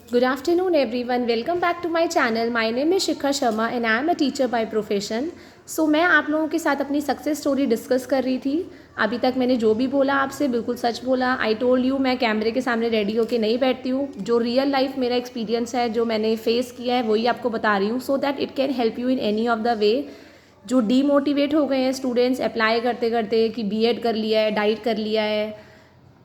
Good afternoon, everyone. Welcome back to my channel. My name is Shikha Sharma and I am a teacher by profession. मैं आप लोगों के साथ अपनी success story discuss कर रही थी. अभी तक मैंने जो भी बोला आपसे बिल्कुल सच बोला. आई टोल्ड यू मैं कैमरे के सामने रेडी होके नहीं बैठती हूँ. जो रियल लाइफ मेरा एक्सपीरियंस है, जो मैंने फेस किया है, वही आपको बता रही हूँ, so that it can help you in any of the way. जो डीमोटिवेट हो गए हैं स्टूडेंट्स अप्लाई करते करते कि बीएड कर लिया है, डाइट कर लिया है,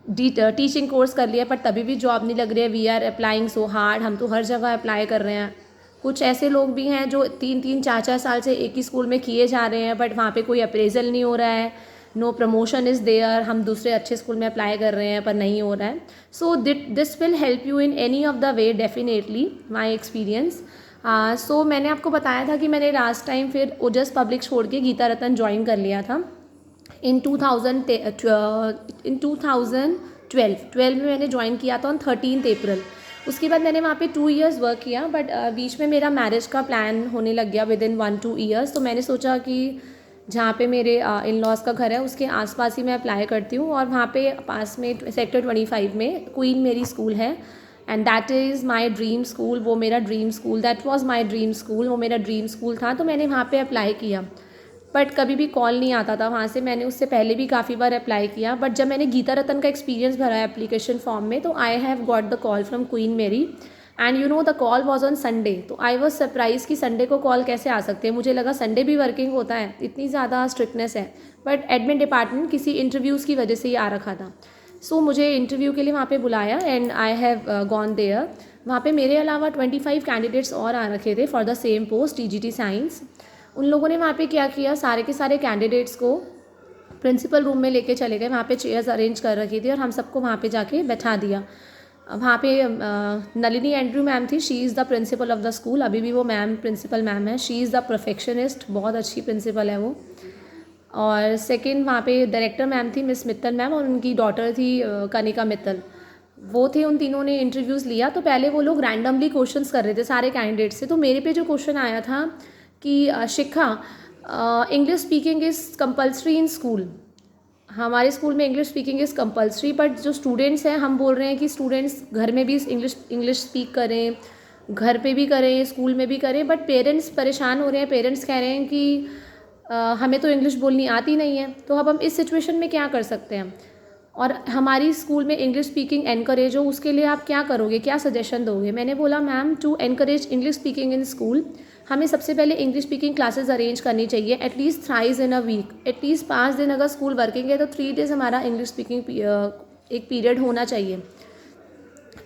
टीचिंग कोर्स कर लिया पर तभी भी जॉब नहीं लग रही है. We are applying so hard, हम तो हर जगह अप्लाई कर रहे हैं. कुछ ऐसे लोग भी हैं जो 3-4 साल से एक ही स्कूल में किए जा रहे हैं बट वहाँ पे कोई अप्रेजल नहीं हो रहा है. No promotion is there. हम दूसरे अच्छे स्कूल में अप्लाई कर रहे हैं पर नहीं हो रहा है. So this will help you in any of the way definitely my experience. मैंने आपको बताया था कि मैंने लास्ट टाइम फिर ओजस पब्लिक छोड़ के गीता रतन ज्वाइन कर लिया था इन 2012 में मैंने ज्वाइन किया था ऑन 13 अप्रैल. उसके बाद मैंने वहाँ पे 2 इयर्स वर्क किया बट बीच में मेरा मैरिज का प्लान होने लग गया विद इन 1-2 ईयर्स. तो मैंने सोचा कि जहाँ पे मेरे इन लॉज का घर है उसके आसपास ही मैं अप्लाई करती हूँ. और वहाँ पे पास में सेक्टर 25 में क्वीन मेरी स्कूल है and that is my dream school. वो मेरा dream school, that was my dream school, वो मेरा ड्रीम स्कूल था. तो मैंने वहाँ पे अप्लाई किया बट कभी भी कॉल नहीं आता था वहाँ से. मैंने उससे पहले भी काफ़ी बार अप्लाई किया बट जब मैंने गीता रतन का एक्सपीरियंस भरा है एप्लीकेशन फॉर्म में तो I have got the call from queen मेरी and you know the call was on Sunday. तो आई वॉज सरप्राइज कि संडे को कॉल कैसे आ सकते हैं. मुझे लगा संडे भी वर्किंग होता है, इतनी ज़्यादा स्ट्रिक्टनेस है. बट एडमिन डिपार्टमेंट किसी इंटरव्यूज़ की वजह से ही आ रखा था. मुझे इंटरव्यू के लिए वहाँ पे बुलाया and I have gone there. वहाँ पे मेरे अलावा 25 कैंडिडेट्स और आ रखे थे for the same post TGT science. उन लोगों ने वहाँ पे क्या किया, सारे के सारे कैंडिडेट्स को प्रिंसिपल रूम में लेके चले गए. वहाँ पे चेयर्स अरेंज कर रखी थी और हम सबको वहाँ पे जाके बैठा दिया. वहाँ पे नलिनी एंड्रू मैम थी. She is the principle of the school. अभी भी वो मैम प्रिंसिपल मैम है. शी इज़ द परफेक्शनिस्ट, बहुत अच्छी प्रिंसिपल है वो. और सेकेंड वहाँ पे डायरेक्टर मैम थी मिस मित्तल मैम और उनकी डॉटर थी कनिका मित्तल. वो थे, उन तीनों ने इंटरव्यूज़ लिया. तो पहले वो लोग रैंडमली क्वेश्चंस कर रहे थे सारे कैंडिडेट से. तो मेरे पे जो क्वेश्चन आया था कि Shikha English speaking is compulsory in school. हमारे स्कूल में English speaking is compulsory but जो स्टूडेंट्स हैं हम बोल रहे हैं कि स्टूडेंट्स घर में भी इंग्लिश स्पीक करें, घर पे भी करें, स्कूल में भी करें. बट पेरेंट्स परेशान हो रहे हैं. पेरेंट्स कह रहे हैं कि हमें तो इंग्लिश बोलनी आती नहीं है. तो अब हम इस सिचुएशन में क्या कर सकते हैं और हमारी स्कूल में इंग्लिश स्पीकिंग एनकरेज हो उसके लिए आप क्या करोगे, क्या सजेशन दोगे. मैंने बोला ma'am to encourage English speaking in school हमें सबसे पहले इंग्लिश स्पीकिंग क्लासेस अरेंज करनी चाहिए at least thrice in a week. At least 5 दिन अगर स्कूल वर्किंग है तो 3 डेज़ हमारा इंग्लिश स्पीकिंग एक पीरियड होना चाहिए.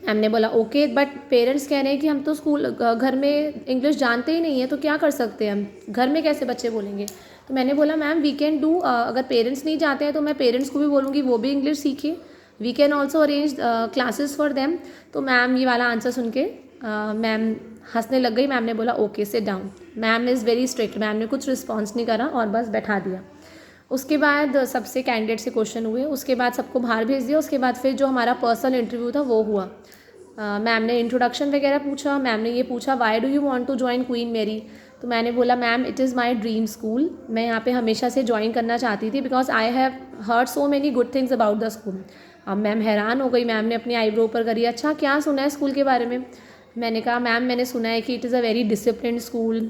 मैम ने बोला ओके बट पेरेंट्स कह रहे हैं कि हम तो स्कूल घर में इंग्लिश जानते ही नहीं है तो क्या कर सकते हैं हम, घर में कैसे बच्चे बोलेंगे. तो मैंने बोला मैम वी कैन डू, अगर पेरेंट्स नहीं चाहते हैं तो मैं पेरेंट्स को भी बोलूँगी वो भी इंग्लिश सीखे. We can also arrange classes for them. तो मैम ये वाला आंसर सुन के मैम हंसने लग गई. मैम ने बोला okay sit down. Ma'am is very strict. Ma'am ने कुछ रिस्पॉन्स नहीं करा और बस बैठा दिया. उसके बाद सबसे कैंडिडेट से क्वेश्चन हुए. उसके बाद सबको बाहर भेज दिया. उसके बाद फिर जो हमारा पर्सनल इंटरव्यू था वो हुआ. मैम ने इंट्रोडक्शन वगैरह पूछा. मैम ने ये पूछा why do you want to join Queen Mary. तो मैंने बोला ma'am it is my dream school. मैं यहाँ पे हमेशा से ज्वाइन करना चाहती थी because I have heard so many good things about the school. अब मैम हैरान हो गई. मैम ने अपनी आईब्रो ऊपर करी. अच्छा क्या सुना है स्कूल के बारे में. मैंने कहा मैम मैंने सुना है कि it is a very discipline school,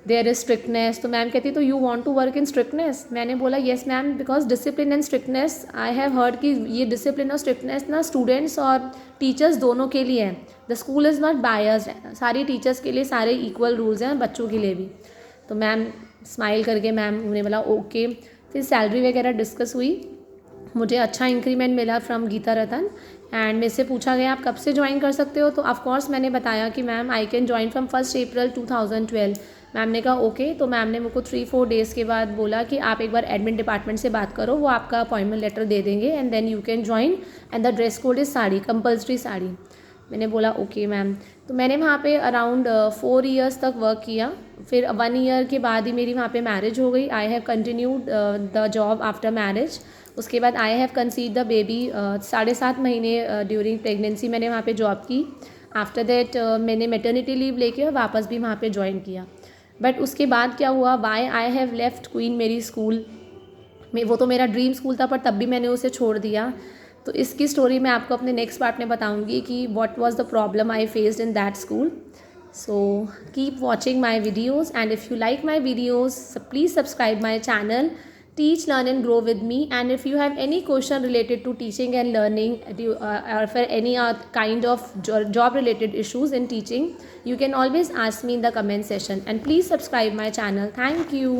there is strictness. तो मैम कहती तो you want to work in strictness. मैंने बोला yes ma'am because discipline and strictness I have heard कि ये डिसिप्लिन और स्ट्रिक्टनेस ना स्टूडेंट्स और टीचर्स दोनों के लिए है. The school is not biased. सारी टीचर्स के लिए सारे इक्वल रूल्स हैं, बच्चों के लिए भी. तो मैम स्माइल करके मैम ने बोला ओके. फिर सैलरी वगैरह डिस्कस हुई. मुझे अच्छा इंक्रीमेंट मिला फ्रॉम गीता रतन एंड मेरे से पूछा गया आप कब से ज्वाइन कर सकते हो. तो ऑफकोर्स मैंने बताया कि ma'am I can join from 1 April 2012. Ma'am ने कहा ओके. तो मैम ने मुझको 3-4 डेज़ के बाद बोला कि आप एक बार एडमिन डिपार्टमेंट से बात करो, वो आपका अपॉइंटमेंट लेटर दे देंगे and then you can join and the dress code is sari, compulsory sari. मैंने बोला ओके मैम. तो मैंने वहाँ पे अराउंड 4 ईयर्स तक वर्क किया. फिर 1 ईयर के बाद ही मेरी वहाँ पे मैरिज हो गई. I have continued the job after marriage. उसके बाद I have conceive the baby. 7.5 महीने ड्यूरिंग प्रेगनेंसी मैंने वहाँ पे जॉब की. आफ्टर दैट मैंने मेटर्निटी लीव लेके और वापस भी वहाँ पे ज्वाइन किया. बट उसके बाद क्या हुआ, why I have left Queen Mary school में, वो तो मेरा ड्रीम स्कूल था पर तब भी मैंने उसे छोड़ दिया. तो इसकी स्टोरी मैं आपको अपने नेक्स्ट पार्ट में बताऊंगी कि what was the problem I faced in that school. So keep watching my videos, and if you like my videos, please subscribe my channel, Teach, Learn and Grow with me. And if you have any question related to teaching and learning, or for any kind of job related issues in teaching, you can always ask me in the comment section. And please subscribe my channel. Thank you.